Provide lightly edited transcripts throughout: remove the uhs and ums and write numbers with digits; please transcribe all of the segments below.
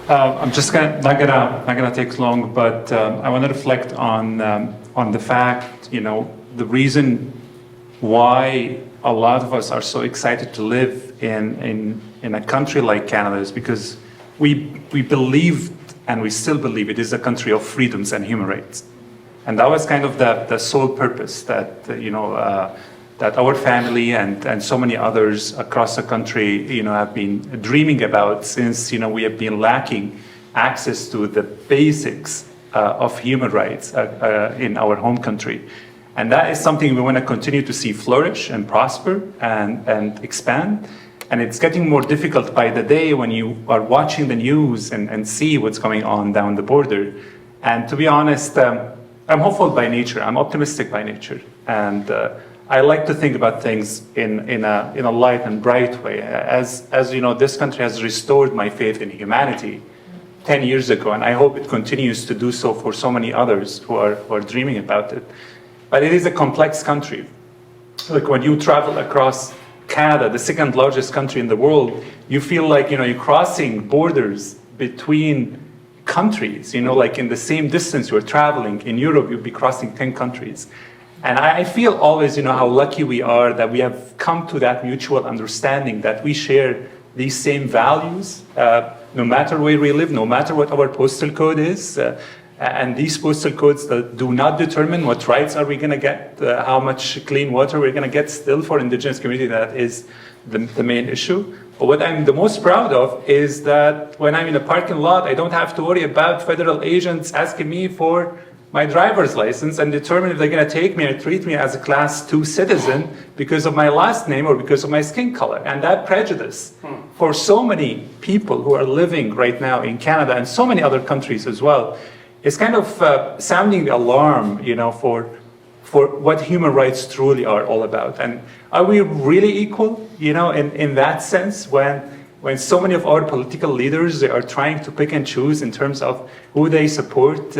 I'm just not gonna take long, but I want to reflect on the fact, the reason why a lot of us are so excited to live in a country like Canada is because we believed and we still believe it is a country of freedoms and human rights, and that was kind of the sole purpose that that our family and so many others across the country, have been dreaming about since, we have been lacking access to the basics of human rights in our home country. And that is something we want to continue to see flourish and prosper and expand. And it's getting more difficult by the day when you are watching the news and see what's going on down the border. And to be honest, I'm hopeful by nature. I'm optimistic by nature. And I like to think about things in a light and bright way. As you know, this country has restored my faith in humanity 10 years ago, and I hope it continues to do so for so many others who are dreaming about it. But it is a complex country. Like when you travel across Canada, the second largest country in the world, you feel like, you're crossing borders between countries, like in the same distance you're traveling. In Europe, you'd be crossing 10 countries. And I feel always, how lucky we are that we have come to that mutual understanding that we share these same values, no matter where we live, no matter what our postal code is. And these postal codes that do not determine what rights are we going to get, how much clean water we're going to get still for indigenous community. That is the main issue. But what I'm the most proud of is that when I'm in a parking lot, I don't have to worry about federal agents asking me for my driver's license and determine if they're going to take me or treat me as a class 2 citizen because of my last name or because of my skin color. And that prejudice for so many people who are living right now in Canada and so many other countries as well is kind of sounding the alarm, for what human rights truly are all about. And are we really equal, in that sense when so many of our political leaders are trying to pick and choose in terms of who they support,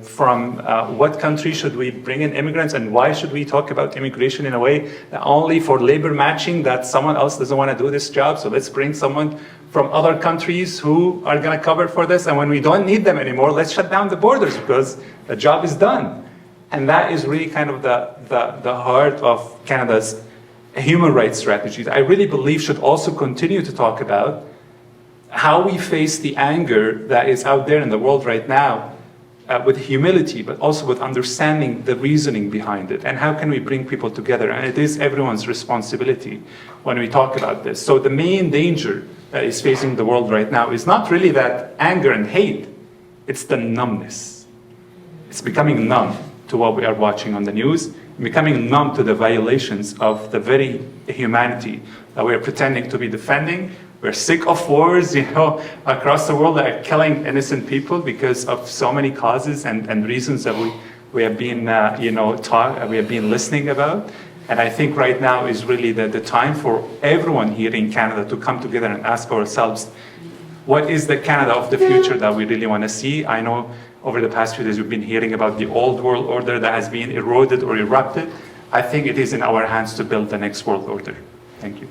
from what country should we bring in immigrants and why should we talk about immigration in a way only for labor matching, that someone else doesn't want to do this job, so let's bring someone from other countries who are going to cover for this, and when we don't need them anymore, let's shut down the borders because the job is done. And that is really kind of the heart of Canada's human rights strategies. I really believe should also continue to talk about how we face the anger that is out there in the world right now with humility, but also with understanding the reasoning behind it, and how can we bring people together. And it is everyone's responsibility when we talk about this. So the main danger that is facing the world right now is not really that anger and hate, it's the numbness. It's becoming numb to what we are watching on the news, becoming numb to the violations of the very humanity that we are pretending to be defending. We're sick of wars, across the world that are killing innocent people because of so many causes and reasons that we have been, we have been listening about. And I think right now is really the time for everyone here in Canada to come together and ask ourselves, what is the Canada of the future that we really want to see? I know over the past few days we've been hearing about the old world order that has been eroded or erupted. I think it is in our hands to build the next world order. Thank you.